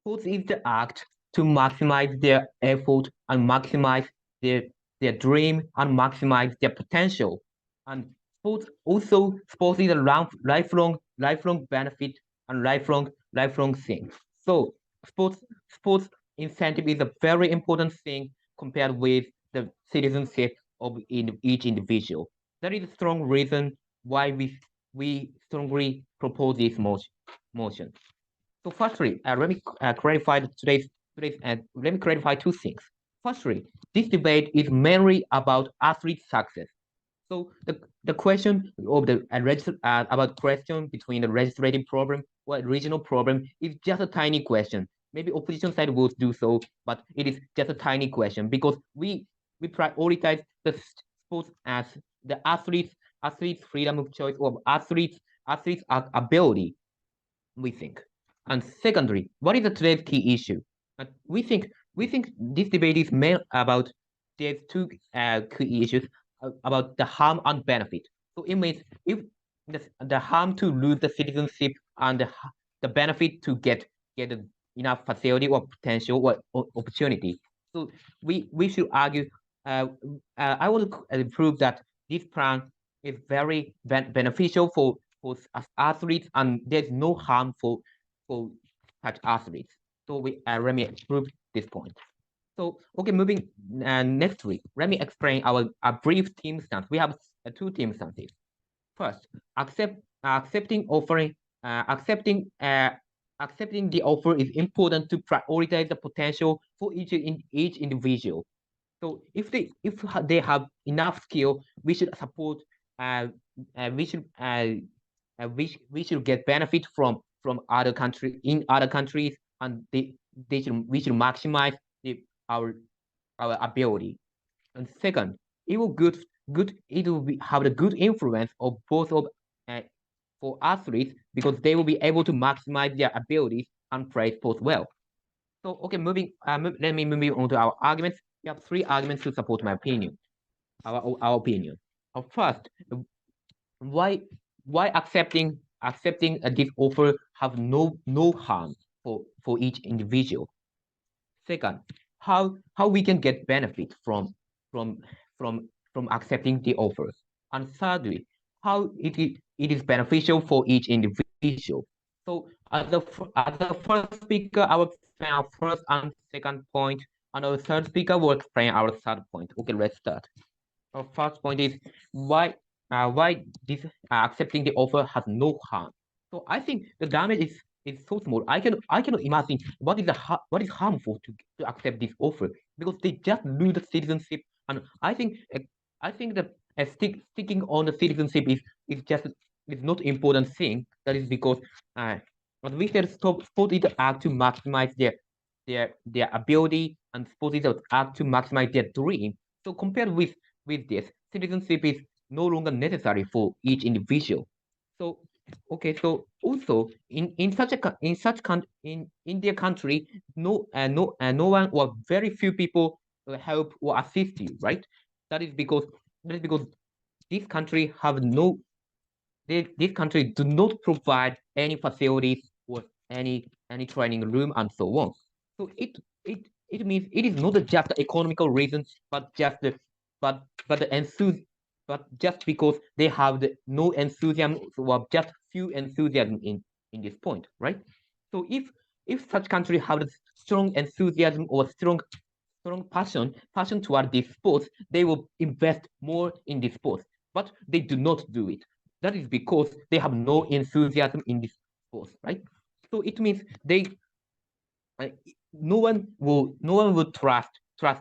Sports is the act to maximize their effort and maximize their their dream and maximize their potential. And sports is a lifelong benefit and lifelong thing. So sports incentive is a very important thing compared with the citizenship of each individual. That is a strong reason why we strongly propose this motion. So firstly, let me clarify two things. Firstly, this debate is mainly about athlete success. So the question of the about question between the legislative problem or regional problem is just a tiny question. Maybe opposition side will do so, but it is just a tiny question because we prioritize the sports as the athletes freedom of choice or athletes ability, we think. And secondly, what is the today's key issue? We think this debate is main about there's two key issues about the harm and benefit. So it means if the harm to lose the citizenship and the benefit to get enough facility or potential or opportunity. So we should argue. Uh, I want to prove that this plan is very beneficial for athletes, and there's no harm for such athletes. So let me prove this point. So okay, moving next week, let me explain our a brief team stance. We have two team stances. First, accepting offering accepting the offer is important to prioritize the potential for each individual. So if they have enough skill, we should support. Uh, we should we should get benefit from other countries, and we should maximize the, our our ability. And second, it will have a good influence of both of uh, for athletes because they will be able to maximize their abilities and play sports well. So okay, let me move on to our arguments. We have three arguments to support my opinion. Our opinion. First, why why accepting this offer have no harm for each individual. Second, how we can get benefit from from accepting the offer. And thirdly, how it is beneficial for each individual. So as the first speaker, I will explain our first and second point, and our third speaker will explain our third point. Okay, let's start. Our first point is why why this accepting the offer has no harm. So I think the damage is so small. I cannot imagine what is harmful to accept this offer because they just lose the citizenship. And I think that sticking on the citizenship is not important thing. That is because as we said, sport is the act to maximize their ability, and sport is the act to maximize their dream. So compared with this, citizenship is no longer necessary for each individual. So okay, so also in their country, no one or very few people help or assist you, right? That is because that is because this country have no this country do not provide any facilities or any training room and so on. So it means it is not just the economical reasons, but but the but just because they have no enthusiasm or just few enthusiasm in this point, right? So if such country have strong enthusiasm or strong passion toward this sports, they will invest more in this sports. But they do not do it. That is because they have no enthusiasm in this sports, right? So it means uh, no one will trust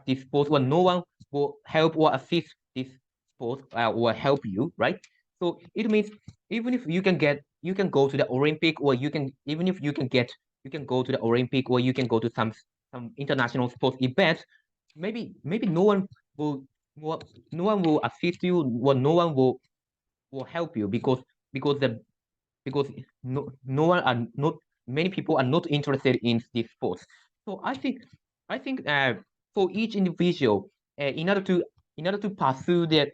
this sport, or no one will help or assist this sport or help you, right? So it means even if you can go to the Olympic, or you can even if you can go to the Olympic, or you can go to some international sports events, maybe will will no one will assist you, or no one will help you because the because no one are not many people are not interested in this sports. So I think for each individual, in order to pursue their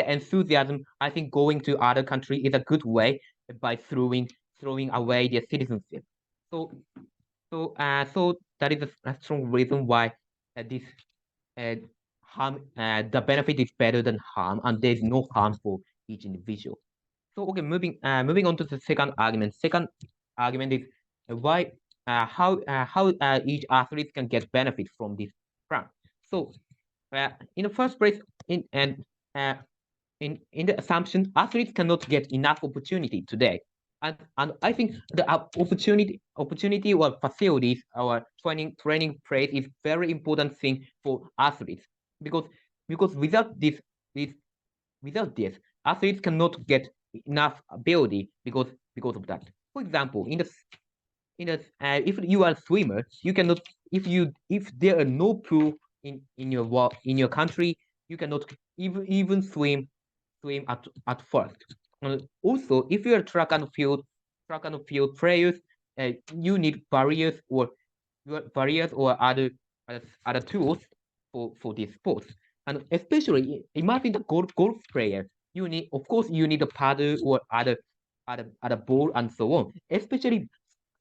enthusiasm, I think going to other country is a good way by throwing away their citizenship. So So that is a strong reason why this uh, harm the benefit is better than harm, and there is no harm for each individual. So okay, moving on to the second argument. Second argument is why how each athlete can get benefit from this grant. So in the first place, uh, in the assumption athletes cannot get enough opportunity today, and I think the opportunity or facilities or training place is very important thing for athletes, because this without this athletes cannot get enough ability because of that. For example, if you are a swimmer, you cannot, if there are no pool in your country, you cannot even swim at first. Also, if you're track and field players, you need barriers or other tools for these sports. And especially imagine the golf player. Of course, you need a paddle or other ball and so on. Especially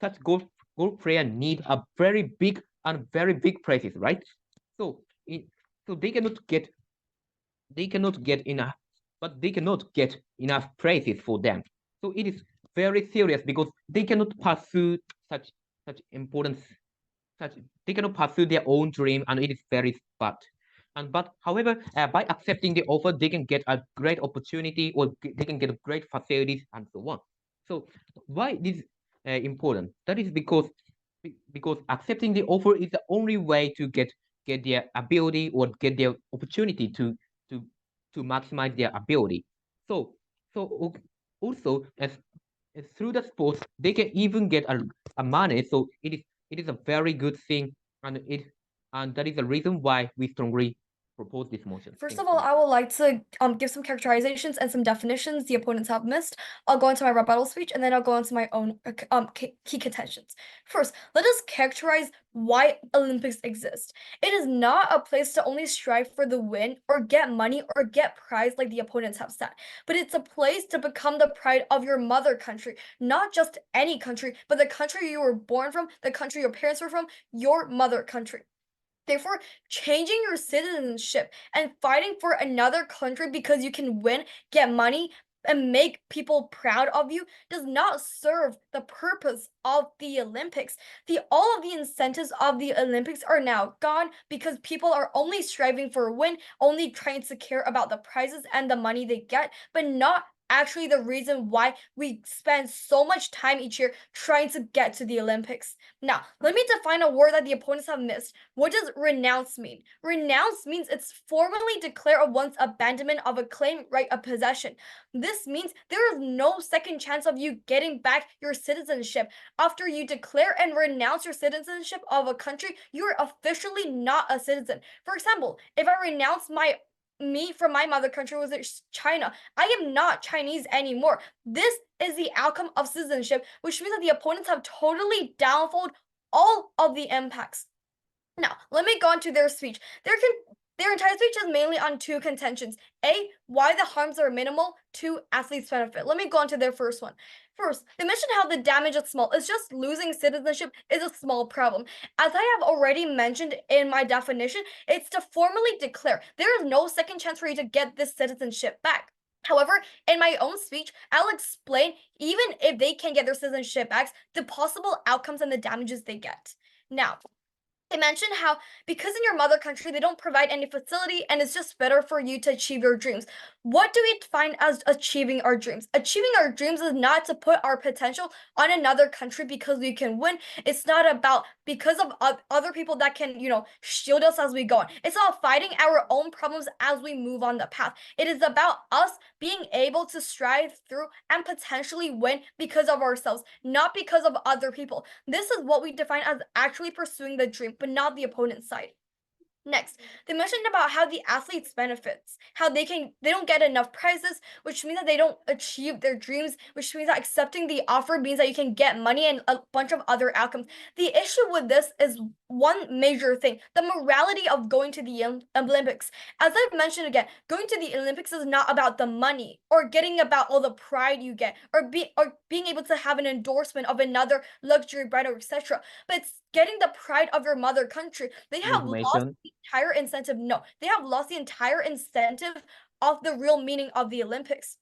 such golf player need a very big places, right? So so they cannot get enough, but they cannot get enough praises for them. So it is very serious because they cannot pursue such important such they cannot pursue their own dream, and it is very bad. But however, by accepting the offer, they can get a great opportunity, or they can get great facilities and so on. So why this important? That is because accepting the offer is the only way to get their ability or get their opportunity to to maximize their ability. So also as through the sports they can even get a money. So it is a very good thing, and that is the reason why we strongly propose this motion. First Thank of you so all, much. I would like to give some characterizations and some definitions the opponents have missed. I'll go into my rebuttal speech, and then I'll go into my own key contentions. First, let us characterize why Olympics exist. It is not a place to only strive for the win or get money or get prize like the opponents have said, but it's a place to become the pride of your mother country, not just any country, but the country you were born from, the country your parents were from, your mother country. Therefore, changing your citizenship and fighting for another country because you can win, get money, and make people proud of you does not serve the purpose of the Olympics. All of the incentives of the Olympics are now gone because people are only striving for a win, only trying to care about the prizes and the money they get, but not actually the reason why we spend so much time each year trying to get to the Olympics. Now, let me define a word that the opponents have missed. What does renounce mean? Renounce means it's formally declare of one's abandonment of a claim, right, of possession. This means there is no second chance of you getting back your citizenship. After you declare and renounce your citizenship of a country, you're officially not a citizen. For example, if I renounce me from my mother country, was it China? I am not Chinese anymore. This is the outcome of citizenship, which means that the opponents have totally downfolded all of the impacts. Now, let me go on to their speech. Their entire speech is mainly on two contentions. A, why the harms are minimal. Two, athletes benefit. Let me go on to their first one. First, they mentioned how the damage is small. It's just losing citizenship is a small problem. As I have already mentioned in my definition, it's to formally declare there is no second chance for you to get this citizenship back. However, in my own speech, I'll explain, even if they can get their citizenship back, the possible outcomes and the damages they get. Now, they mentioned how because in your mother country they don't provide any facility and it's just better for you to achieve your dreams. What do we define as achieving our dreams? Achieving our dreams is not to put our potential on another country because we can win. It's not about because of other people that can, shield us as we go on. It's about fighting our own problems as we move on the path. It is about us being able to strive through and potentially win because of ourselves, not because of other people. This is what we define as actually pursuing the dream, but not the opponent's side. Next, they mentioned about how the athletes benefits, how they don't get enough prizes, which means that they don't achieve their dreams, which means that accepting the offer means that you can get money and a bunch of other outcomes. The issue with this is one major thing, the morality of going to the Olympics. As I've mentioned again, going to the Olympics is not about the money or getting about all the pride you get or being able to have an endorsement of another luxury brand or etc. But it's getting the pride of your mother country. They have lost the entire incentive. No, they have lost the entire incentive of the real meaning of the Olympics.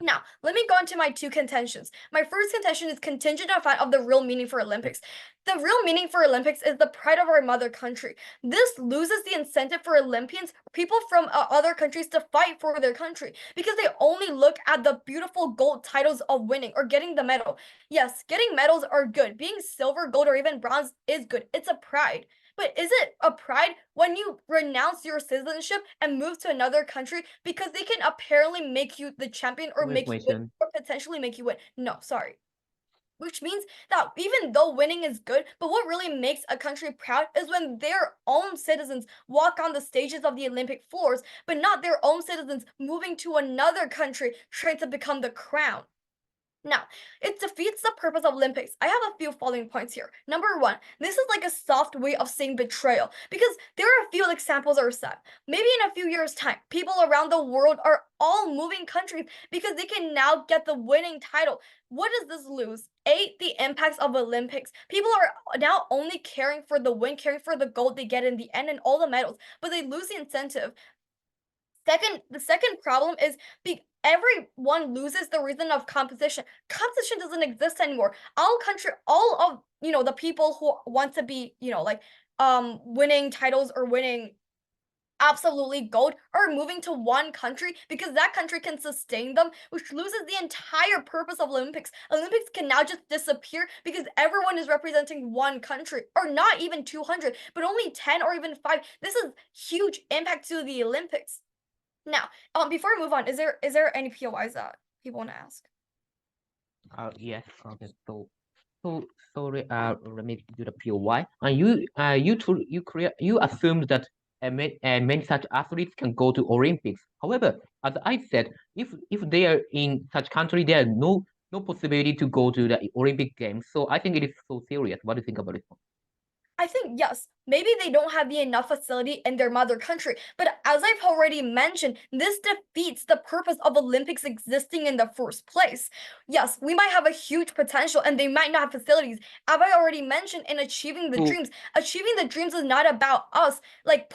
Now, let me go into my two contentions. My first contention is contingent on fact of the real meaning for Olympics. The real meaning for Olympics is the pride of our mother country. This loses the incentive for Olympians, people from other countries, to fight for their country because they only look at the beautiful gold titles of winning or getting the medal. Yes, getting medals are good. Being silver, gold, or even bronze is good. It's a pride. But is it a pride when you renounce your citizenship and move to another country because they can apparently make you the champion or make you win or potentially make you win? No, sorry. Which means that even though winning is good, but what really makes a country proud is when their own citizens walk on the stages of the Olympic floors, but not their own citizens moving to another country trying to become the crown. Now, it defeats the purpose of Olympics. I have a few following points here. Number one, this is like a soft way of saying betrayal because there are a few examples are set. Maybe in a few years' time, people around the world are all moving countries because they can now get the winning title. What does this lose? A, the impacts of Olympics. People are now only caring for the win, caring for the gold they get in the end and all the medals, but they lose the incentive. The second problem is everyone loses the reason of competition. Competition doesn't exist anymore. All of the people who want to be winning titles or winning absolutely gold are moving to one country because that country can sustain them, which loses the entire purpose of Olympics. Olympics can now just disappear because everyone is representing one country, or not even 200, but only 10 or even 5. This is huge impact to the Olympics. Now, before we move on, is there any POIs that people want to ask? Yes. Okay. So sorry. Let me do the POY. And you assumed that many such athletes can go to Olympics. However, as I said, if they are in such country, there are no possibility to go to the Olympic Games. So I think it is so serious. What do you think about it? I think yes, maybe they don't have the enough facility in their mother country, but as I've already mentioned, this defeats the purpose of Olympics existing in the first place. Yes, we might have a huge potential and they might not have facilities. As I already mentioned, in achieving the dreams is not about us like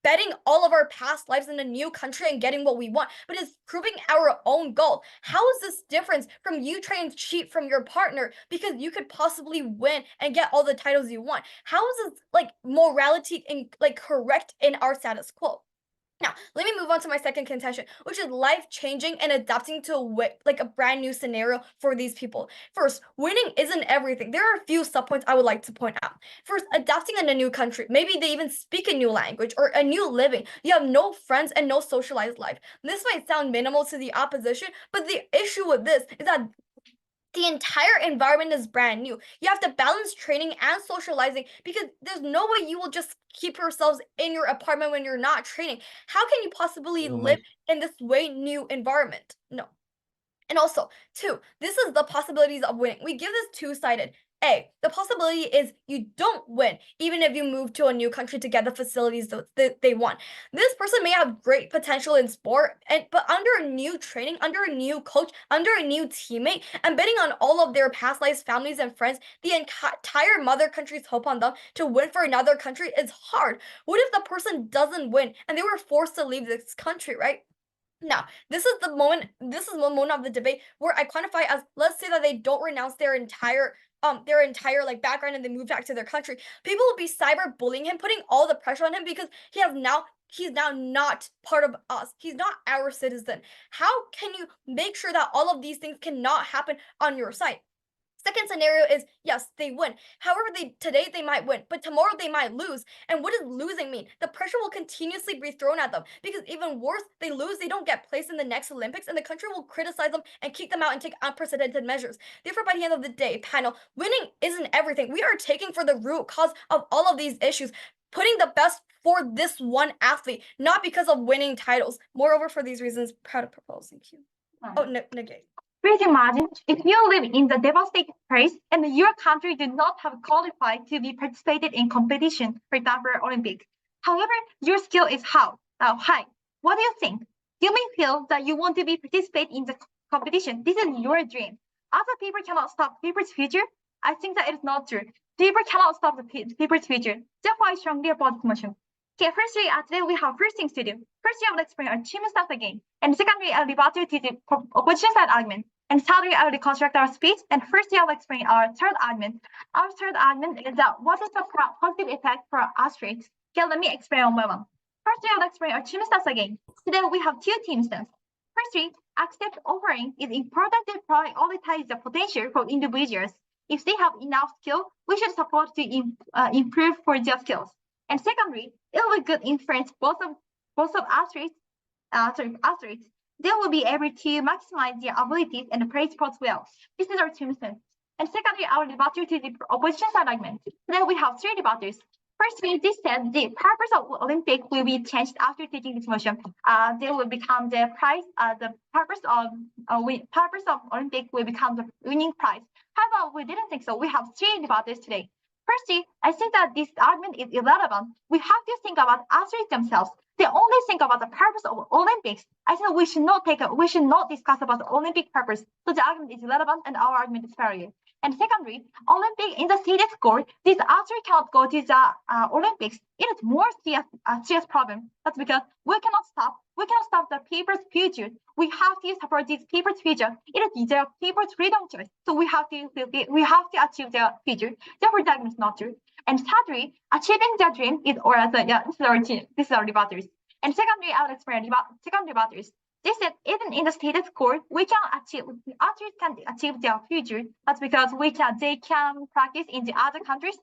betting all of our past lives in a new country and getting what we want, but it's proving our own goal. How is this different from you trying to cheat from your partner because you could possibly win and get all the titles you want? How is this like morality correct in our status quo? Now, let me move on to my second contention, which is life-changing and adapting to a brand new scenario for these people. First, winning isn't everything. There are a few subpoints I would like to point out. First, adapting in a new country. Maybe they even speak a new language or a new living. You have no friends and no socialized life. This might sound minimal to the opposition, but the issue with this is that the entire environment is brand new. You have to balance training and socializing because there's no way you will just keep yourselves in your apartment when you're not training. How can you possibly live in this way new environment? No. And also, two, this is the possibilities of winning. We give this two-sided. A, the possibility is you don't win, even if you move to a new country to get the facilities that they want. This person may have great potential in sport, but under a new training, under a new coach, under a new teammate, and betting on all of their past lives, families, and friends, the entire mother country's hope on them to win for another country is hard. What if the person doesn't win and they were forced to leave this country, right? Now, this is the moment of the debate where I quantify as, let's say that they don't renounce their entire background and they move back to their country. People will be cyberbullying him, putting all the pressure on him because he's now not part of us. He's not our citizen. How can you make sure that all of these things cannot happen on your side? Second scenario is, yes, they win. However, today they might win, but tomorrow they might lose. And what does losing mean? The pressure will continuously be thrown at them because even worse, they lose, they don't get placed in the next Olympics, and the country will criticize them and kick them out and take unprecedented measures. Therefore, by the end of the day, panel, winning isn't everything. We are taking for the root cause of all of these issues, putting the best for this one athlete, not because of winning titles. Moreover, for these reasons, proud to propose. Thank you. Oh, negate. Please imagine if you live in the devastated place and your country did not have qualified to be participated in competition, for example, Olympic. However, your skill is high. What do you think? You may feel that you want to be participate in the competition. This is your dream. Other people cannot stop people's future. I think that it is not true. People cannot stop the people's future. Therefore, I strongly oppose this motion. Okay, firstly, today we have first things to do. Firstly, I will explain our achievement stuff again. And secondly, I'll rebut to the opposition side argument. And thirdly, I will reconstruct our speech. And firstly, I'll explain our third argument. Our third argument is that what is the positive effect for athletes? Okay, let me explain one by one. Firstly, I'll explain our team stats again. Today we have two team stats. Firstly, accept offering is important to prioritize the potential for individuals. If they have enough skill, we should support to improve for their skills. And secondly, it will be good influence both of athletes. They will be able to maximize their abilities and play sports well. This is our team sense. And secondly, our rebuttal to the opposition side argument. Then we have three rebuttals. Firstly, this said the purpose of Olympic will be changed after taking this motion. They will become the prize. The purpose of Olympic will become the winning prize. However, we didn't think so. We have three rebuttals today. Firstly, I think that this argument is irrelevant. We have to think about athletes themselves. They only think about the purpose of Olympics. I think we should not discuss about the Olympic purpose. So the argument is irrelevant and our argument is failure. And secondly, Olympic in the stated score, this athlete cannot go to the Olympics. It is more serious problem. That's because we cannot stop the people's future. We have to support these people's future. It is their people's freedom choice. So we have to achieve their future. Therefore, that is not true. And thirdly, achieving their dream is this is our rebutters. And secondly, I'll explain second rebutters. They said even in the stated score, athletes can achieve their future. That's because they can practice in the other countries,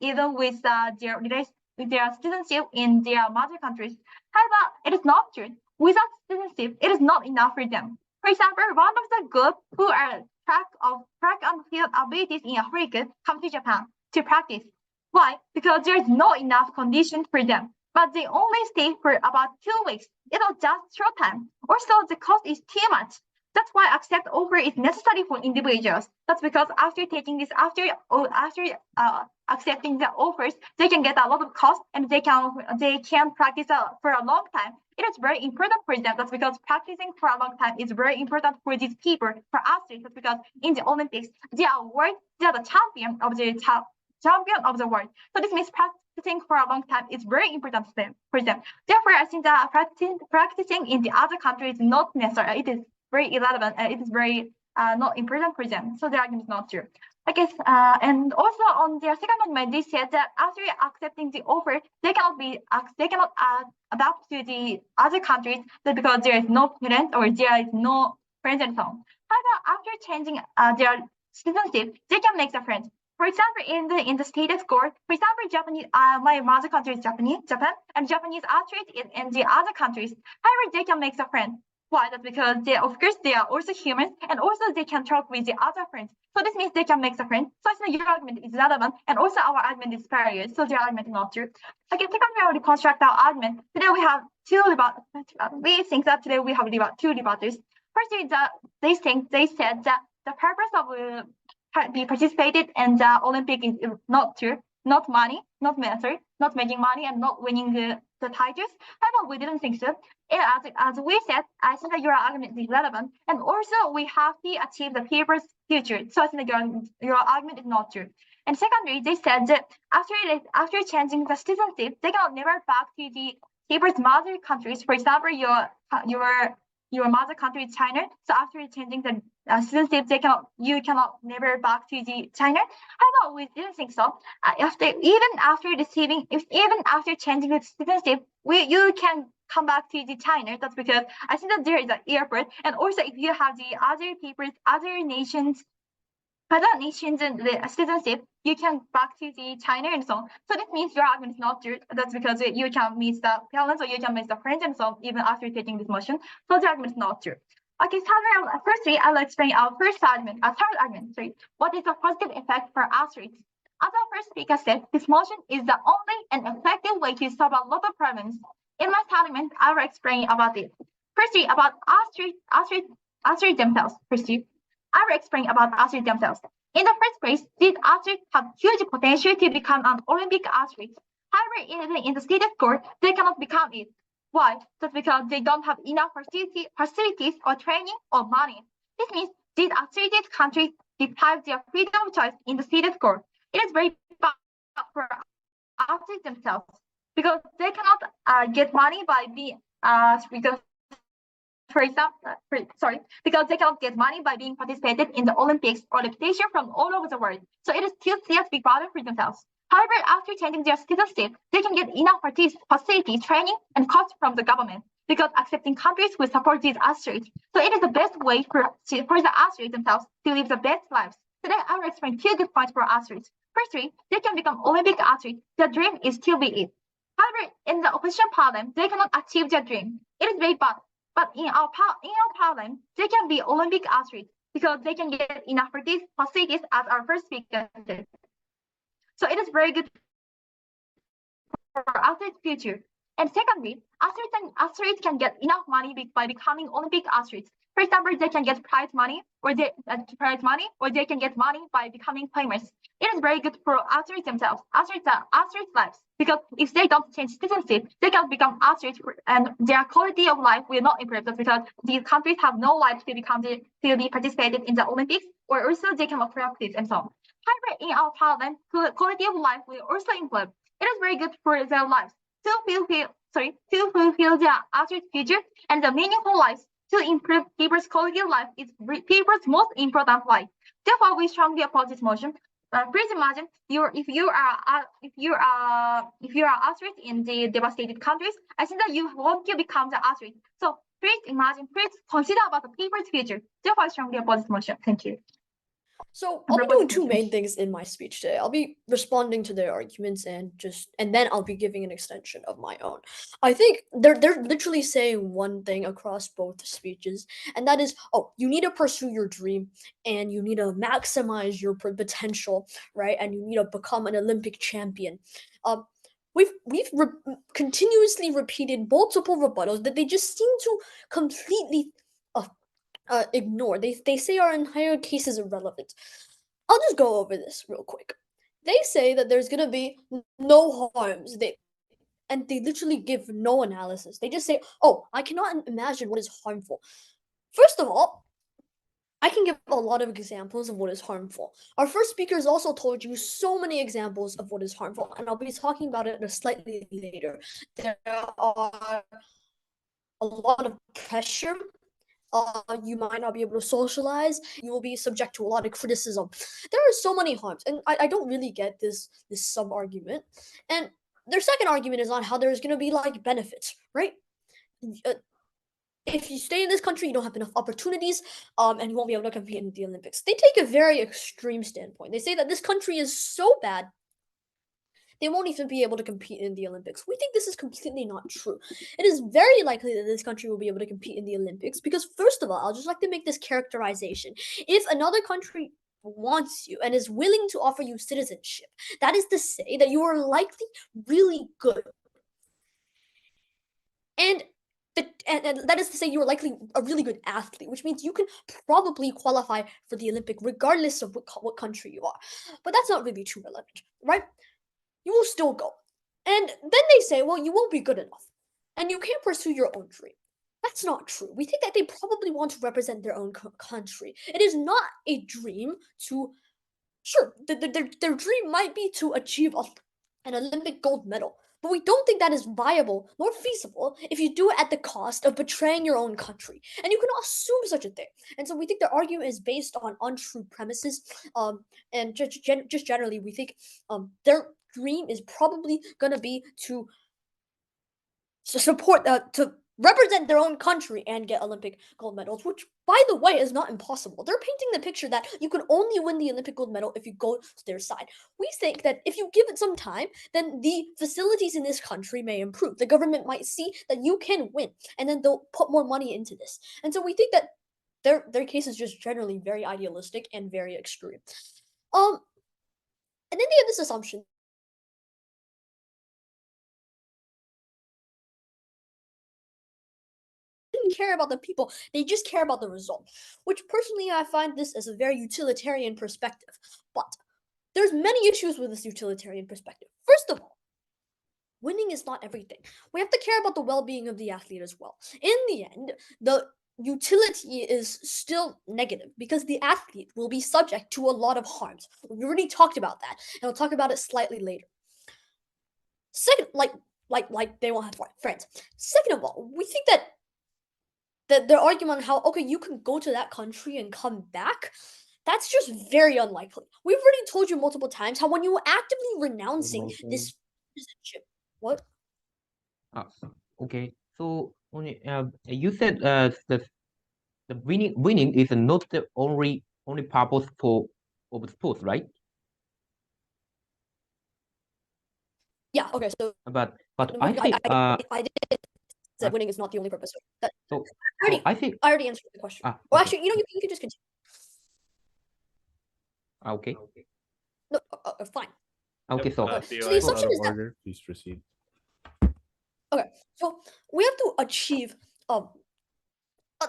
even with their citizenship in their mother countries. However, it is not true. Without citizenship, it is not enough for them. For example, one of the group who are track and field abilities in Africa come to Japan to practice. Why? Because there is not enough conditions for them. But they only stay for about 2 weeks. It was just short time. Also, the cost is too much. That's why accept offer is necessary for individuals. That's because after accepting the offers, they can get a lot of cost and they can practice for a long time. It is very important for them. That's because practicing for a long time is very important for these people, for athletes. That's because in the Olympics, they are the champion of the world. So this means practicing for a long time is very important for them. Therefore, I think that practicing in the other country is not necessary. It is very irrelevant. It is very not important for them. So the argument is not true. I guess, and also on their second argument, they said that after accepting the offer, they cannot adapt to the other countries because there is no parent or there is no friends and so on. However, after changing their citizenship, they can make the friends. For example, in the status score, for example, Japanese, my mother country is Japan, and Japanese athletes in the other countries. However, they can make the friends. Why? That's because they are also humans, and also they can talk with the other friends. So this means they can make the friends. So I think your argument is relevant, and also our argument is failure. So their argument is not true. Okay, secondly, I will reconstruct our argument. Today we have two rebuttals. We think that today we have two rebuttals. Firstly, they said that the purpose of be participated in the Olympic is not true, not money, not military, not making money and not winning the titles. However, we didn't think so. As we said, I think that your argument is relevant, and also we have to achieve the people's future. So I think that your argument is not true. And secondly, they said that after changing the citizenship, they cannot never back to the people's mother countries. For example, your mother country is China. So after changing the citizenship, you cannot never back to the China. However, we didn't think so. Even after changing the citizenship, you can come back to the China. That's because I think that there is an airport, and also if you have the other nations and the citizenship, you can back to the China and so on. So this means your argument is not true. That's because you can meet the parents or you can meet the friends and so on, even after taking this motion. So the argument is not true. Okay, so firstly, I'll explain our third argument. What is the positive effect for athletes? As our first speaker said, this motion is the only and effective way to solve a lot of problems. In my argument, I will explain about it. Firstly, about athletes athletes themselves. First, I will explain about athletes themselves. In the first place, these athletes have huge potential to become an Olympic athlete. However, in the stated goal, they cannot become it. Why? Just because they don't have enough facilities or training or money. This means these affiliated countries deprive their freedom of choice in the stated goal. It is very bad for athletes themselves because they cannot get money by being because for example, because they cannot get money by being participated in the Olympics or reputation from all over the world. So it is still a big problem for themselves. However, after changing their citizenship, they can get enough facilities, training, and cost from the government because accepting countries will support these athletes. So it is the best way for the athletes themselves to live the best lives. Today, I will explain 2 good points for athletes. Firstly, they can become Olympic athletes. Their dream is still be it. However, in the opposition problem, they cannot achieve their dream. It is very bad. But in our problem, they can be Olympic athletes because they can get enough facilities as our first speaker said. So it is very good for athletes' future. And secondly, athletes can get enough money by becoming Olympic athletes. For example, they can get prize money, or they can get money by becoming famous. It is very good for athletes themselves, athletes' lives, because if they don't change citizenship, they can become athletes, and their quality of life will not improve just because these countries have no life to be participated in the Olympics, or also they cannot practice and so on. However, in our problem, quality of life will also improve. It is very good for their lives to fulfill their athlete's future and the meaningful lives. To improve people's quality of life is people's most important life. Therefore, we strongly oppose this motion. Please imagine if you are athlete in the devastated countries, I think that you want to become the athlete. So please consider about the people's future. Therefore, I strongly oppose this motion. Thank you. So I'll be doing 2 main things in my speech today. I'll be responding to their arguments and then I'll be giving an extension of my own. I think they're literally saying one thing across both speeches, and that is, you need to pursue your dream and you need to maximize your potential, right? And you need to become an Olympic champion. We've continuously repeated multiple rebuttals that they just seem to completely ignore. They say our entire case is irrelevant. I'll just go over this real quick. They say that there's gonna be no harms. They literally give no analysis. They just say, I cannot imagine what is harmful. First of all, I can give a lot of examples of what is harmful. Our first speaker has also told you so many examples of what is harmful, and I'll be talking about it slightly later. There are a lot of pressure. You might not be able to socialize. You will be subject to a lot of criticism. There are so many harms, and I don't really get this sub argument. And their second argument is on how there's going to be like benefits, right? If you stay in this country, you don't have enough opportunities, and you won't be able to compete in the Olympics. They take a very extreme standpoint. They say that this country is so bad they won't even be able to compete in the Olympics. We think this is completely not true. It is very likely that this country will be able to compete in the Olympics because, first of all, I'll just like to make this characterization. If another country wants you and is willing to offer you citizenship, that is to say that you are likely really good. And that is to say you are likely a really good athlete, which means you can probably qualify for the Olympic regardless of what country you are. But that's not really too relevant, right? You will still go. And then they say, well, you won't be good enough. And you can't pursue your own dream. That's not true. We think that they probably want to represent their own country. It is not a dream to... Sure, their dream might be to achieve an Olympic gold medal. But we don't think that is viable nor feasible if you do it at the cost of betraying your own country. And you cannot assume such a thing. And so we think their argument is based on untrue premises. And just generally, we think their dream is probably gonna be to support to represent their own country and get Olympic gold medals, which, by the way, is not impossible. They're painting the picture that you can only win the Olympic gold medal if you go to their side. We think that if you give it some time, then the facilities in this country may improve. The government might see that you can win, and then they'll put more money into this. And so we think that their case is just generally very idealistic and very extreme. And then they have this assumption care about the people. They just care about the result, which personally I find this as a very utilitarian perspective. But there's many issues with this utilitarian perspective. First of all, winning is not everything. We have to care about the well-being of the athlete as well. In the end, the utility is still negative because the athlete will be subject to a lot of harms. We already talked about that, and I'll talk about it slightly later. Second, like they won't have friends. Second of all, we think that their argument on how, okay, you can go to that country and come back, that's just very unlikely. We've already told you multiple times how when you actively renouncing this citizenship, what? Okay. So only you said the winning is not the only purpose of the sports, right? Yeah. Okay. So, But I think I did say winning is not the only purpose. so I already answered the question. Well, okay. actually, you can just continue. Okay. No, fine. Okay. So So the assumption is that please proceed. okay. So we have to achieve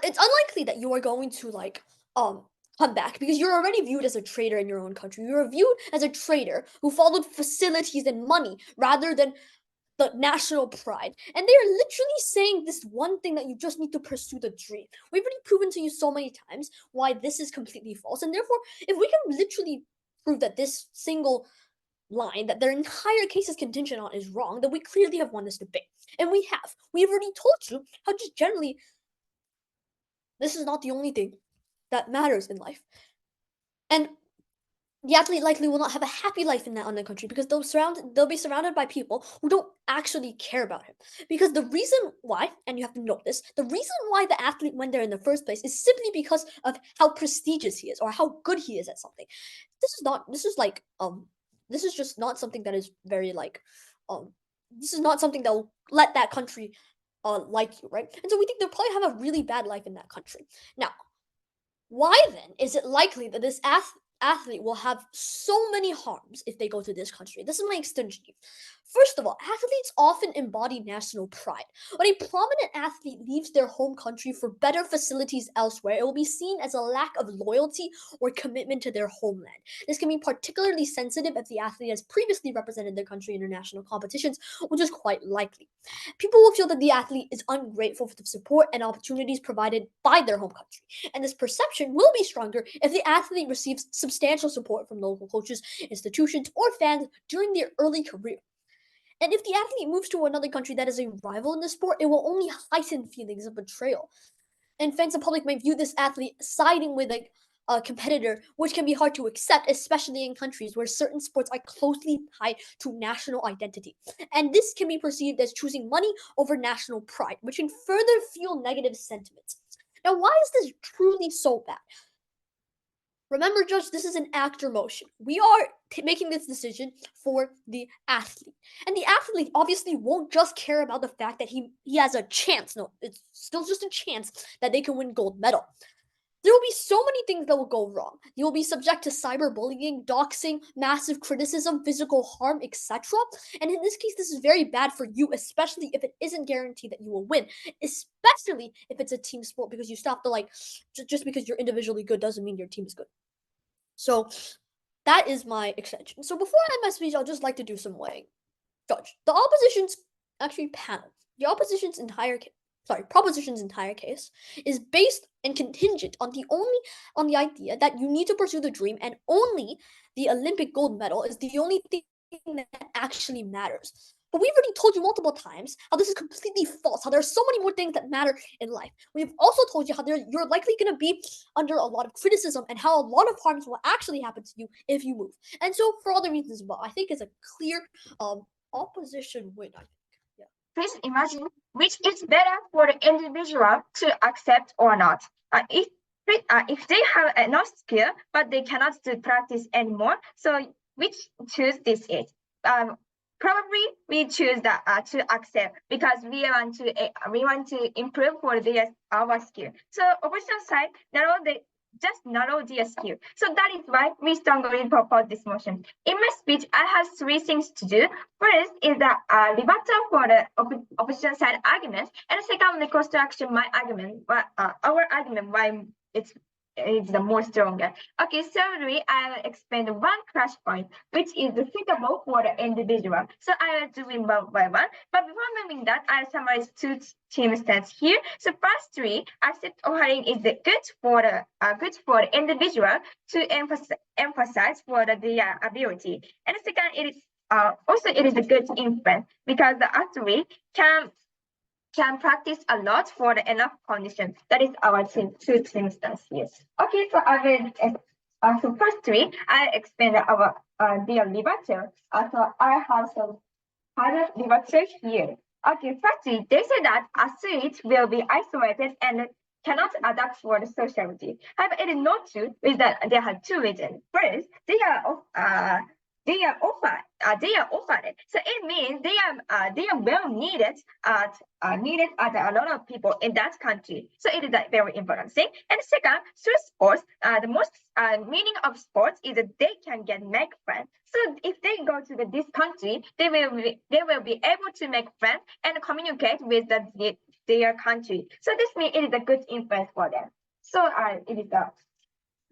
it's unlikely that you are going to like come back because you're already viewed as a traitor in your own country. You're viewed as a traitor who followed facilities and money rather than the national pride. And they are literally saying this one thing that you just need to pursue the dream. We've already proven to you so many times why this is completely false. And therefore, if we can literally prove that this single line that their entire case is contingent on is wrong, then we clearly have won this debate. And we have. We've already told you how just generally this is not the only thing that matters in life. And the athlete likely will not have a happy life in that other country because they'll be surrounded by people who don't actually care about him. Because the reason why, and you have to note this, the reason why the athlete went there in the first place is simply because of how prestigious he is or how good he is at something. This is just not something that is very like this is not something that will let that country like you, right? And so we think they'll probably have a really bad life in that country. Now, why then is it likely that this athlete will have so many harms if they go to this country? This is my extension. First of all, athletes often embody national pride. When a prominent athlete leaves their home country for better facilities elsewhere, it will be seen as a lack of loyalty or commitment to their homeland. This can be particularly sensitive if the athlete has previously represented their country in international competitions, which is quite likely. People will feel that the athlete is ungrateful for the support and opportunities provided by their home country. And this perception will be stronger if the athlete receives substantial support from local coaches, institutions, or fans during their early career. And if the athlete moves to another country that is a rival in the sport, it will only heighten feelings of betrayal. And fans and public may view this athlete siding with a competitor, which can be hard to accept, especially in countries where certain sports are closely tied to national identity. And this can be perceived as choosing money over national pride, which can further fuel negative sentiments. Now, why is this truly so bad? Remember, Judge, this is an actor motion. We are making this decision for the athlete. And the athlete obviously won't just care about the fact that he has a chance. No, it's still just a chance that they can win gold medal. There will be so many things that will go wrong. You will be subject to cyberbullying, doxing, massive criticism, physical harm, etc. And in this case, this is very bad for you, especially if it isn't guaranteed that you will win, especially if it's a team sport, because you stop to just because you're individually good doesn't mean your team is good. So that is my extension. So before I end my speech, I'll just like to do some weighing. Judge, the opposition's actually panel. The opposition's proposition's entire case is based and contingent on the idea that you need to pursue the dream and only the Olympic gold medal is the only thing that actually matters. But we've already told you multiple times how this is completely false, how there are so many more things that matter in life. We've also told you how you're likely going to be under a lot of criticism and how a lot of harms will actually happen to you if you move. And so for all the reasons as well, I think it's a clear opposition win, I think. Yeah. Please imagine which is better for the individual to accept or not. If they have enough skill, but they cannot do practice anymore, so which choose this is? Probably we choose that to accept because we want to improve for our skill. So opposition side, not only just narrow their skill. So that is why we strongly propose this motion. In my speech, I have three things to do. First is the rebuttal for the opposition side argument, and second, reconstruction my argument, our argument why it's the more stronger. Okay, thirdly, I will explain the one crash point, which is suitable for the individual. So I will do it one by one. But before moving that, I'll summarize two team stance here. So first three, accept offering is the good for the individual to emphasize for the ability. And second, it is also it is a good influence because the athlete can practice a lot for the enough condition. That is our two team stance here. Okay, so I will. So first three, I explain our their rebuttal. So I have some other rebuttal here. Okay, firstly, they say that athletes will be isolated and cannot adapt for the sociality. However, it is not true. Is that there are two reasons. First, they are offered. So it means they are well needed at a lot of people in that country. So it is a very important thing. And second, through sports, the most meaning of sports is that they can make friends. So if they go to this country, they will be able to make friends and communicate with their country. So this means it is a good influence for them. So it is the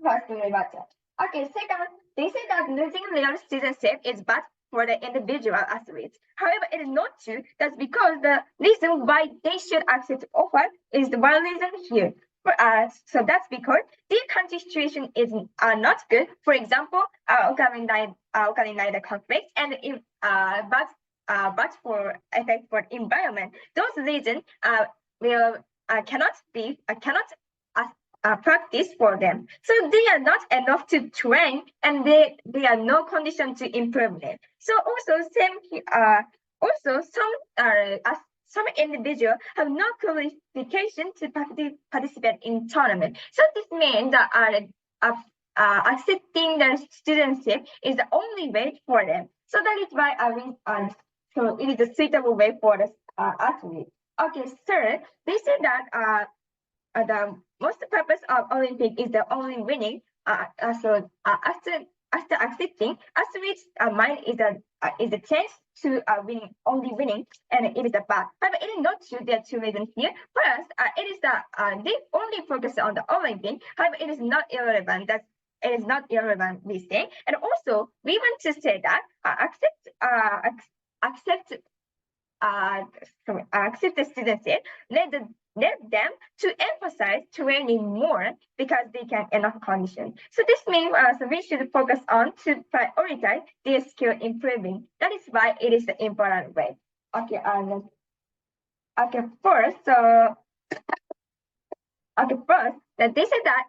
first thing about that. Okay, second, they say that losing real citizenship is bad for the individual athletes. However, it is not true. That's because the reason why they should accept offer is the one reason here. So that's because their country situation is not good. For example, occurring the conflict and but for effect for environment, those reasons cannot practice for them. So they are not enough to train, and they are no condition to improve it. So also some individuals have no qualification to participate in tournament. So this means that accepting the citizenship is the only way for them. So that is why so it is a suitable way for the athlete. Okay, third, they say that the most purpose of Olympic is the only winning. So after accepting, athletes' mind is a chance to winning, and it is a bad. However, it is not true. There are two reasons here. First, it is that they only focus on the Olympic. However, it is not irrelevant. It is not irrelevant, we say. And also, we want to say that accept the citizenship, let them to emphasize training more because they can enough condition. So this means we should focus on to prioritize their skill improving. That is why it is the important way. Okay, first, that they say that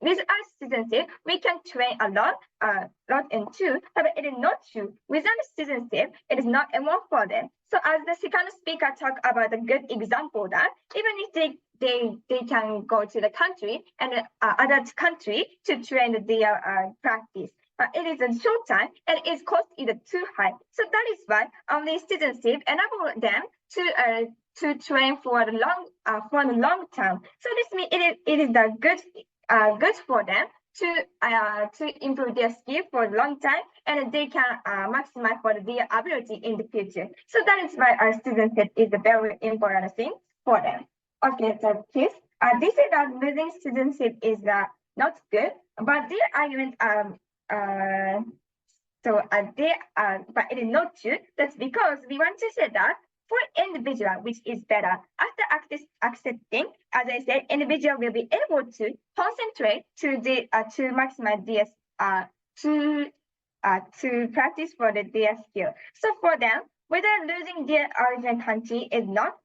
with our citizenship, we can train a lot and two, but it is not true. Without citizenship, it is not enough for them. So as the second speaker talked about a good example that even if they can go to the country and other country to train their practice. It is a short time and its cost is too high. So that is why only citizenship enable them to train for the long term. So this means it is the good for them to improve their skill for a long time, and they can maximize for their ability in the future. So that is why our citizenship is a very important thing for them. Okay, so please, they say that losing citizenship is not good, but their argument but it is not true. That's because we want to say that for individual, which is better. After accepting, as I said, individual will be able to concentrate to maximize their to practice for their skill. So for them, whether losing their origin country is not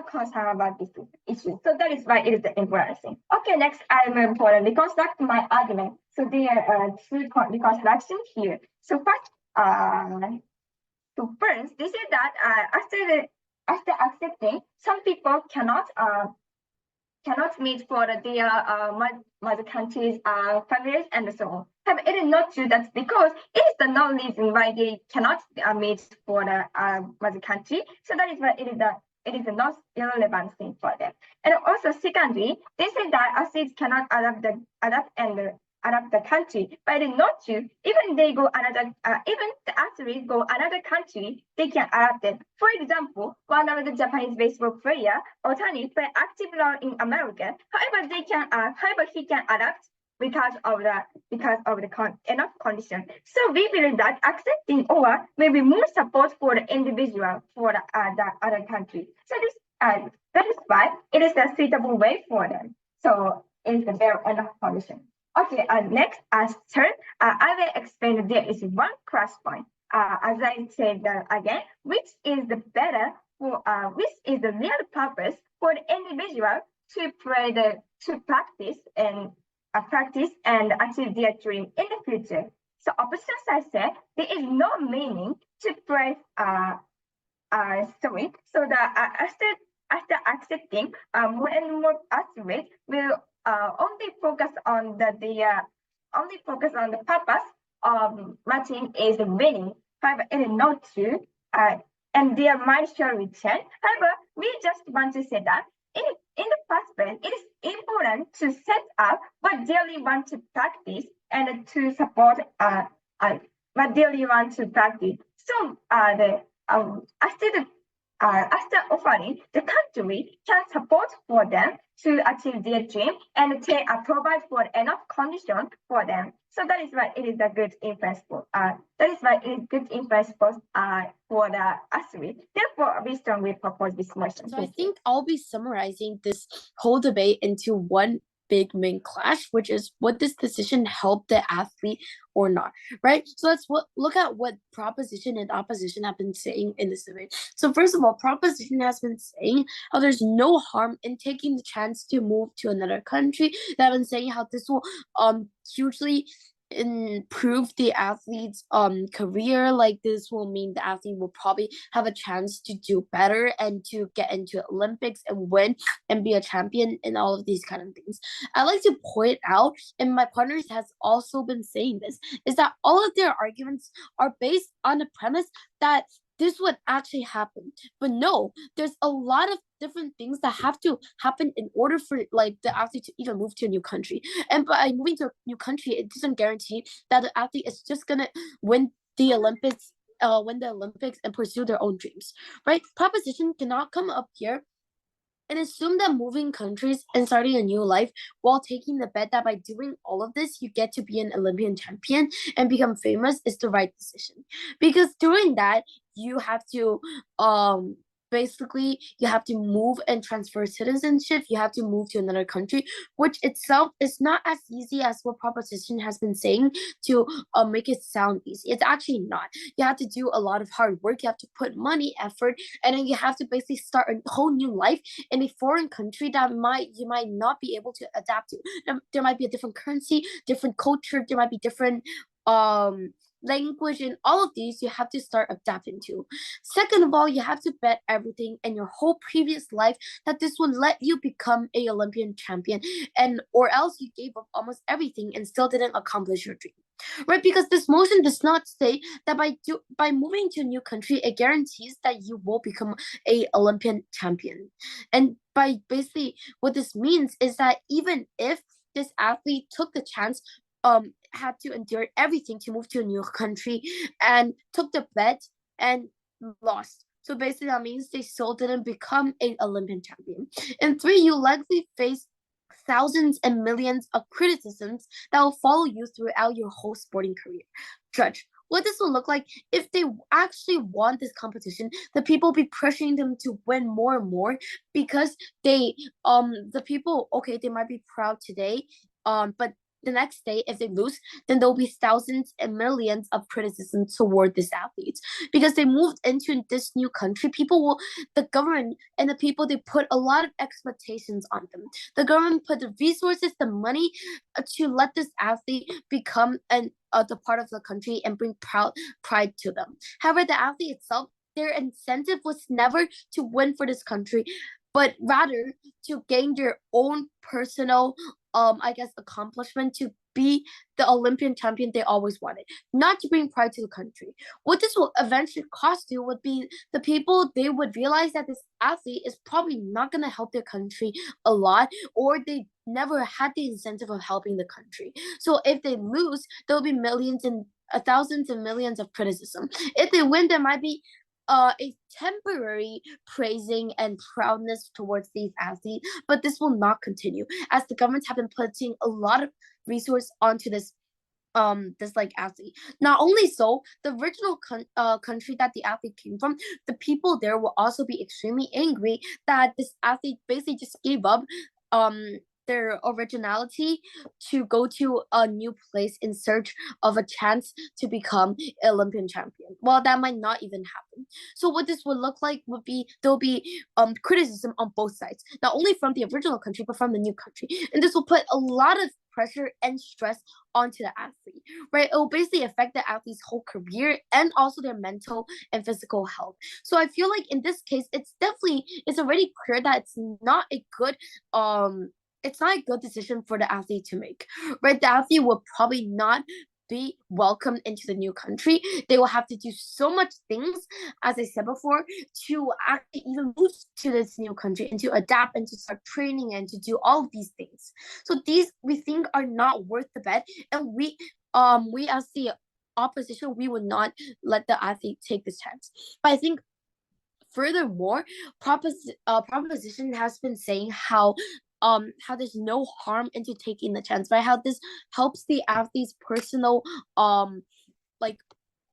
concerned about this issue. So that is why it is the important thing. Okay, next I am important to reconstruct my argument. So there are two reconstructions here. So first, they say that after accepting, some people cannot meet for their mother country's families and so on. However, it is not true. That's because it is the no reason why they cannot meet for the mother country. So that is why it is it is not irrelevant thing for them. And also, secondly, they say that athletes cannot adapt the country, but not true. Even they go another, even the athletes go another country, they can adapt it. For example, one of the Japanese baseball player, Otani, play active role in America. However, he can adapt because of the enough condition. So we believe that accepting or maybe more support for the individual for the other country. So this that is why it is a suitable way for them. So it is a very enough condition. Okay, next, as third, I will explain there is one cross point. As I said again, which is the better for which is the real purpose for the individual to practice and achieve their dream in the future. So opposite I said, there is no meaning to play story. So that after accepting more and more athletes will only focus on the purpose of matching is winning. However, it is not true. And their mind shall return. However, we just want to say that in the first place, it is important to set up what daily want to practice and to support what daily want to practice. So after offering, the country can support for them to achieve their dream and provide for enough condition for them. So that is why it is a good influence for for the athlete. Therefore, we strongly propose this motion. So I think I'll be summarizing this whole debate into one big main clash, which is, would this decision help the athlete or not, right? So let's look at what proposition and opposition have been saying in this debate. So first of all, proposition has been saying how there's no harm in taking the chance to move to another country. They have been saying how this will hugely improve the athlete's career. Like, this will mean the athlete will probably have a chance to do better and to get into Olympics and win and be a champion and all of these kind of things. I like to point out, and my partners has also been saying this, is that all of their arguments are based on the premise that this would actually happen. But no, there's a lot of different things that have to happen in order for like the athlete to even move to a new country. And by moving to a new country, it doesn't guarantee that the athlete is just gonna win the Olympics and pursue their own dreams, right? Proposition cannot come up here and assume that moving countries and starting a new life while taking the bet that by doing all of this, you get to be an Olympian champion and become famous is the right decision. Because doing that, you have to basically you have to move and transfer citizenship. You have to move to another country, which itself is not as easy as what proposition has been saying to make it sound easy. It's actually not. You have to do a lot of hard work. You have to put money, effort, and then you have to basically start a whole new life in a foreign country that you might not be able to adapt to. There might be a different currency, different culture. There might be different language, and all of these you have to start adapting to. Second of all, you have to bet everything in your whole previous life that this will let you become a Olympian champion, and or else you gave up almost everything and still didn't accomplish your dream, right? Because this motion does not say that by moving to a new country, it guarantees that you will become a Olympian champion. And by basically what this means is that even if this athlete took the chance, had to endure everything to move to a new country and took the bet and lost. So basically that means they still didn't become an Olympian champion. And three, you likely face thousands and millions of criticisms that will follow you throughout your whole sporting career. Judge what this will look like if they actually want this competition. The people will be pressuring them to win more and more because the people, okay, they might be proud today, but the next day, if they lose, then there will be thousands and millions of criticism toward these athletes because they moved into this new country. The government and the people, they put a lot of expectations on them. The government put the resources, the money to let this athlete become the part of the country and bring pride to them. However, the athlete itself, their incentive was never to win for this country, but rather to gain their own personal accomplishment, to be the Olympian champion they always wanted, not to bring pride to the country. What this will eventually cost you would be the people, they would realize that this athlete is probably not going to help their country a lot, or they never had the incentive of helping the country. So if they lose, there will be millions and thousands and millions of criticism. If they win, there might be a temporary praising and proudness towards these athletes, but this will not continue, as the governments have been putting a lot of resource onto this like athlete. Not only so, the original country that the athlete came from, the people there will also be extremely angry that this athlete basically just gave up their originality to go to a new place in search of a chance to become Olympian champion. Well, that might not even happen. So what this would look like would be there'll be criticism on both sides, not only from the original country but from the new country, and this will put a lot of pressure and stress onto the athlete, right? It will basically affect the athlete's whole career and also their mental and physical health. So I feel like in this case, it's already clear that it's not a good decision for the athlete to make, right? The athlete will probably not be welcomed into the new country. They will have to do so much things, as I said before, to actually even move to this new country and to adapt and to start training and to do all of these things. So these we think are not worth the bet, and we as the opposition, we would not let the athlete take this chance. But I think furthermore, proposition has been saying how there's no harm into taking the chance, right? How this helps the athlete's personal like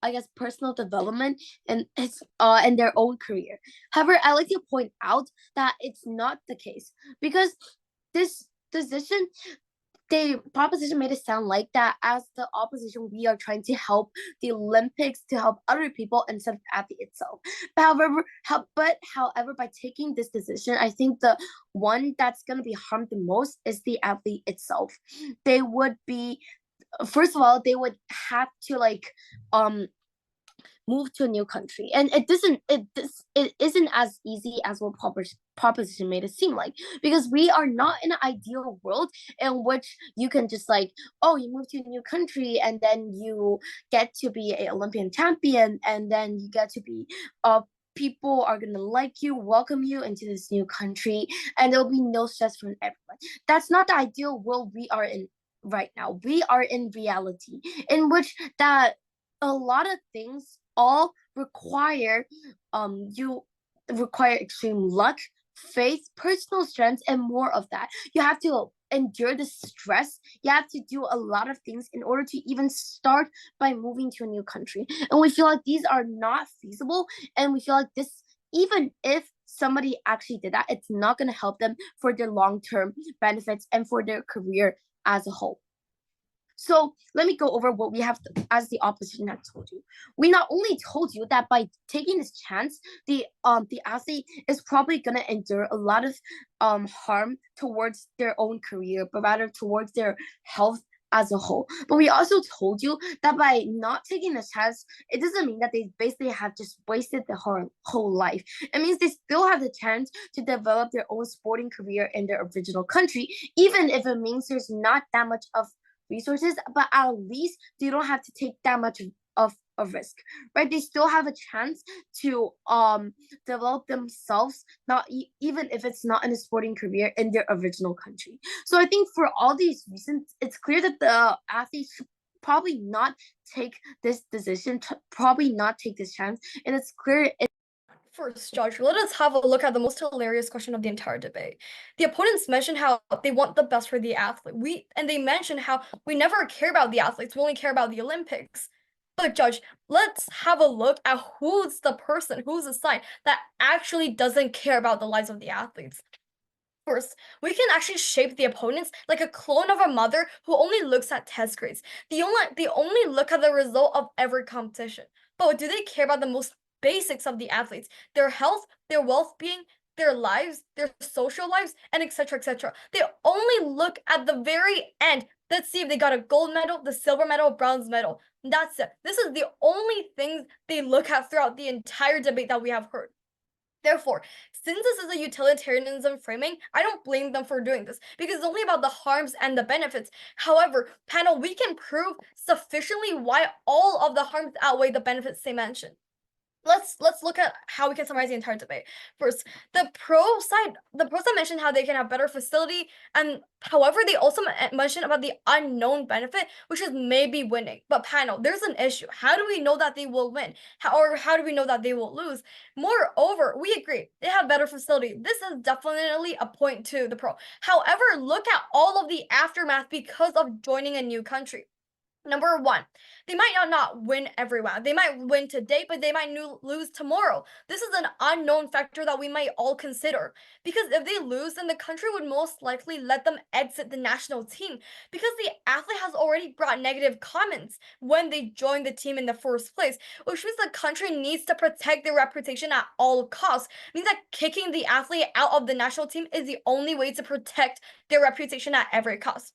I guess personal development and it's in their own career. However, I like to point out that it's not the case, because this decision, the proposition made it sound like that as the opposition, we are trying to help the Olympics, to help other people instead of the athlete itself. However, by taking this decision, I think the one that's going to be harmed the most is the athlete itself. They would be, first of all, they would have to move to a new country, and it isn't as easy as what proposition made it seem like, because we are not in an ideal world in which you can just you move to a new country and then you get to be an Olympian champion, and then you get to be people are going to like you, welcome you into this new country, and there'll be no stress from everyone. That's not the ideal world we are in right now. We are in reality in which that a lot of things all require extreme luck, faith, personal strength, and more of that. You have to endure the stress. You have to do a lot of things in order to even start by moving to a new country. And we feel like these are not feasible, and we feel like this, even if somebody actually did that, it's not going to help them for their long-term benefits and for their career as a whole. So let me go over what we have as the opposition had told you. We not only told you that by taking this chance, the athlete is probably gonna endure a lot of harm towards their own career, but rather towards their health as a whole. But we also told you that by not taking the chance, it doesn't mean that they basically have just wasted their whole life. It means they still have the chance to develop their own sporting career in their original country, even if it means there's not that much of resources, but at least they don't have to take that much of a risk, right? They still have a chance to develop themselves, not even if it's not in a sporting career in their original country. So I think for all these reasons, it's clear that the athletes should probably not take this decision, probably not take this chance, and it's clear. First, Josh, let us have a look at the most hilarious question of the entire debate. The opponents mentioned how they want the best for the athlete. They mentioned how we never care about the athletes, we only care about the Olympics. But Josh, let's have a look at who's the side that actually doesn't care about the lives of the athletes. First, we can actually shape the opponents like a clone of a mother who only looks at test grades. They only look at the result of every competition. But do they care about the most basics of the athletes, their health, their well-being, their lives, their social lives, and etc., etc. They only look at the very end. Let's see if they got a gold medal, the silver medal, bronze medal. That's it. This is the only thing they look at throughout the entire debate that we have heard. Therefore, since this is a utilitarianism framing, I don't blame them for doing this because it's only about the harms and the benefits. However, panel, we can prove sufficiently why all of the harms outweigh the benefits they mentioned. Let's look at how we can summarize the entire debate. First, the pro side mentioned how they can have better facility, and however, they also mentioned about the unknown benefit, which is maybe winning. But panel, there's an issue. How do we know that they will win? How do we know that they will lose? Moreover, we agree they have better facility. This is definitely a point to the pro. However, look at all of the aftermath because of joining a new country. Number one, they might not win every round. They might win today, but they might lose tomorrow. This is an unknown factor that we might all consider. Because if they lose, then the country would most likely let them exit the national team because the athlete has already brought negative comments when they joined the team in the first place, which means the country needs to protect their reputation at all costs. It means that kicking the athlete out of the national team is the only way to protect their reputation at every cost.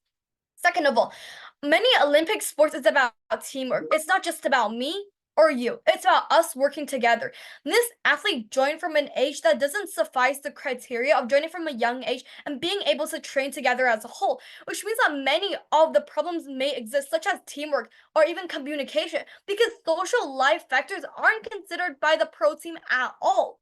Second of all, many Olympic sports is about teamwork. It's not just about me or you. It's about us working together. This athlete joined from an age that doesn't suffice the criteria of joining from a young age and being able to train together as a whole, which means that many of the problems may exist, such as teamwork or even communication, because social life factors aren't considered by the pro team at all.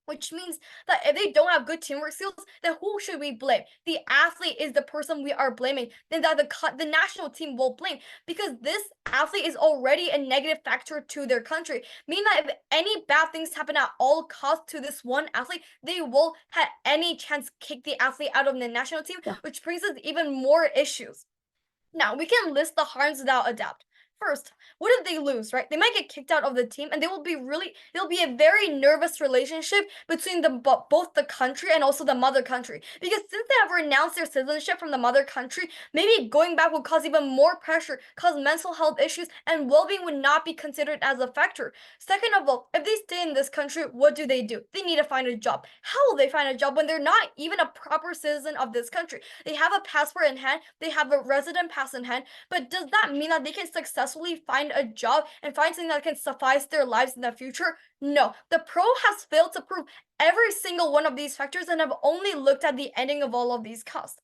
Which means that if they don't have good teamwork skills, then who should we blame? The athlete is the person we are blaming. Then that the national team will blame because this athlete is already a negative factor to their country. Meaning that if any bad things happen at all costs to this one athlete, they will have any chance kick the athlete out of the national team, which brings us even more issues. Now we can list the harms without a doubt. First, what if they lose, right? They might get kicked out of the team and there'll be a very nervous relationship between both the country and also the mother country. Because since they have renounced their citizenship from the mother country, maybe going back will cause even more pressure, cause mental health issues, and well-being would not be considered as a factor. Second of all, if they stay in this country, what do? They need to find a job. How will they find a job when they're not even a proper citizen of this country? They have a passport in hand, they have a resident pass in hand, but does that mean that they can successfully find a job and find something that can suffice their lives in the future? No, the pro has failed to prove every single one of these factors and have only looked at the ending of all of these costs.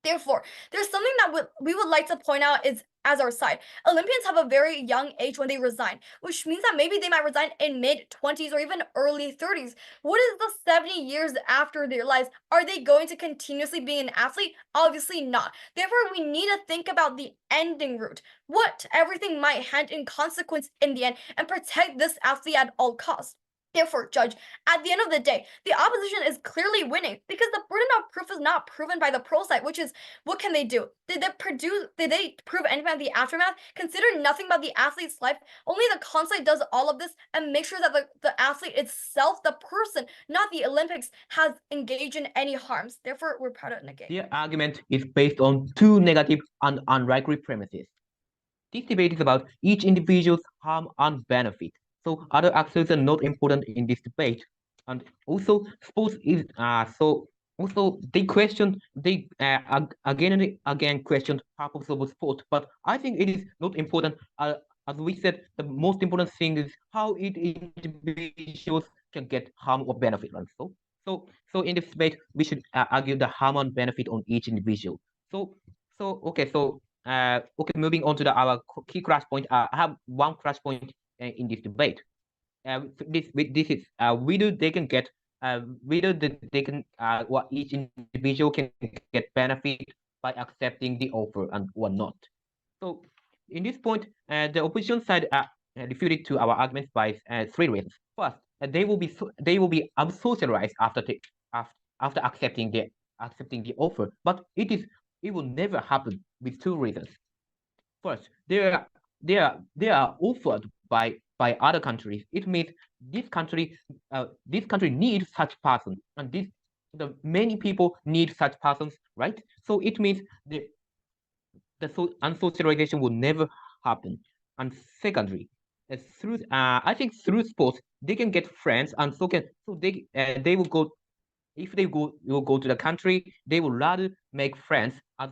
Therefore, there's something that we would like to point out is as our side. Olympians have a very young age when they resign, which means that maybe they might resign in mid-20s or even early 30s. What is the 70 years after their lives? Are they going to continuously be an athlete? Obviously not. Therefore, we need to think about the ending route. What everything might hand in consequence in the end and protect this athlete at all costs. Therefore, Judge, at the end of the day, the opposition is clearly winning because the burden of proof is not proven by the pro side, which is what can they do? Did they prove anything about the aftermath? Consider nothing about the athlete's life. Only the con side does all of this and make sure that the athlete itself, the person, not the Olympics, has engaged in any harms. Therefore, we're proud of negate. Their argument is based on two negative and unlikely premises. This debate is about each individual's harm and benefit. So other aspects are not important in this debate. And also sports is also they again and again questioned purpose of sport, but I think it is not important. As we said, the most important thing is how each individuals can get harm or benefit. And so in this debate, we should argue the harm and benefit on each individual. Okay, moving on to our key crash point. I have one crash point in this debate. This is whether they can get what each individual can get benefit by accepting the offer and or not. So in this point, the opposition side refuted to our arguments by three reasons. First, they will be unsocialized after accepting the offer, but it will never happen with two reasons. First, they are offered by other countries. It means this country needs such person, and the many people need such persons, right? So it means the unsocialization will never happen. And secondly, I think through sports they can get friends, and they will go. If they will go to the country, they will rather make friends. As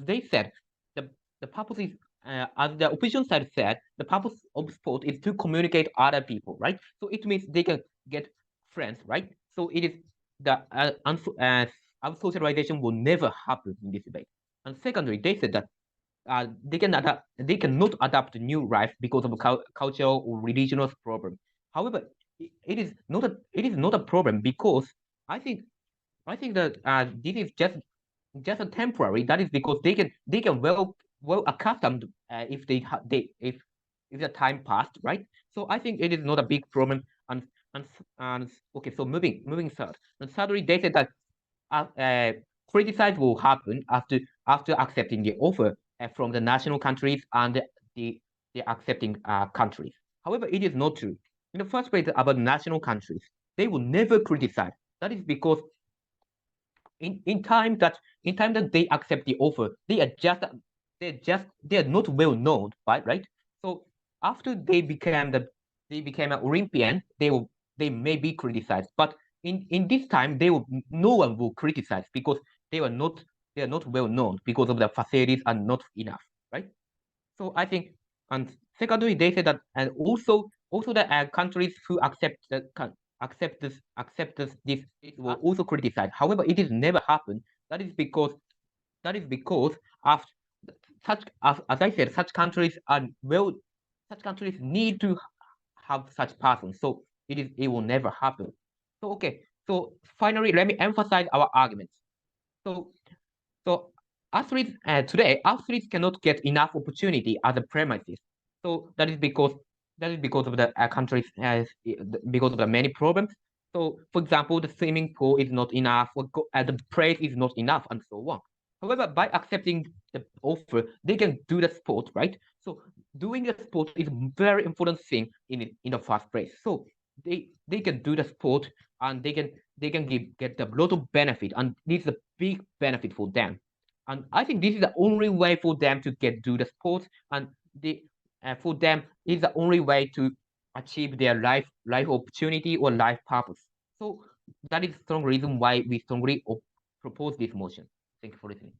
they said, the purpose is as the opposition side said, the purpose of sport is to communicate other people, right? So it means they can get friends, right? So it is the socialization will never happen in this debate. And secondly, they said that they cannot adapt to new life because of cultural or religious problem. However, it is not a problem because I think that this is just a temporary. That is because they can well accustomed if if the time passed, right? So I think it is not a big problem. And and okay, so moving third. And thirdly, they said that criticize will happen after accepting the offer from the national countries and the accepting countries. However, it is not true. In the first place, about national countries, they will never criticize. That is because in time that they accept the offer, they are not well known, right? So after they became an Olympian, they may be criticized, but in this time no one will criticize because they are not well known because of the facilities are not enough, right? So I think, and secondly, they say that, and also the countries who accept this it will also criticize. However, it is never happened. That is because after as I said, such countries need to have such persons. So it will never happen. So okay. So finally, let me emphasize our arguments. So so athletes cannot get enough opportunity as a premises. So that is because of the countries because of the many problems. So for example, the swimming pool is not enough, or the place is not enough, and so on. However, by accepting the offer, they can do the sport, right? So doing the sport is a very important thing in the first place. So they can do the sport and they can get a lot of benefit, and this is a big benefit for them. And I think this is the only way for them to do the sport, and for them is the only way to achieve their life opportunity or life purpose. So that is strong reason why we strongly propose this motion. Thank you for listening.